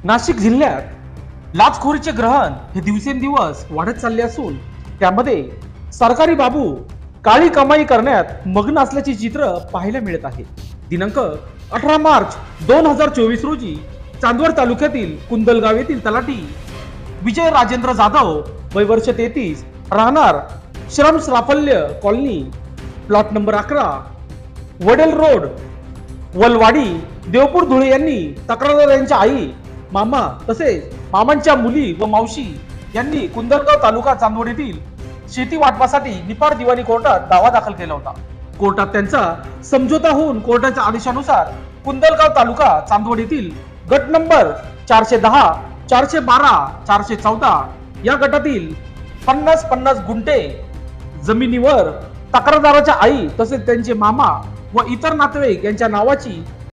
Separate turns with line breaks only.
नाशिक जिल्ह्यात लाचखोरीचे ग्रहण हे दिवसेंदिवस वाढत चालले असून त्यामध्ये सरकारी बाबू काळी कमाई करण्यात मग्न असल्याचे चित्र पाहायला मिळत आहे. दिनांक 18 मार्च 2024 रोजी चांदवड तालुक्यातील कुंदलगाव येथील तलाठी विजय राजेंद्र जाधव वय वर्ष 33 राहणार Shram Safalya colony plot number 11 Wadel road Walwadi Deopur Dhule यांनी तक्रारदार यांच्या आई मामा तसेच मामांच्या मुली व मावशी यांनी कुंदलगाव तालुका चांदवड येथील शेती वाटपासाठी निफाड दिवाणी कोर्टात दावा दाखल केला होता. कोर्टात त्यांचा समझोता होऊन कोर्टाच्या आदेशानुसार कुंदलगाव तालुका चांदवड येथील गट नंबर 410 412 414 या गटातील 50 गुंठे जमिनीवर तक्रारदाराच्या आई तसेच त्यांचे मामा व इतर नातेवाईक यांच्या नावाची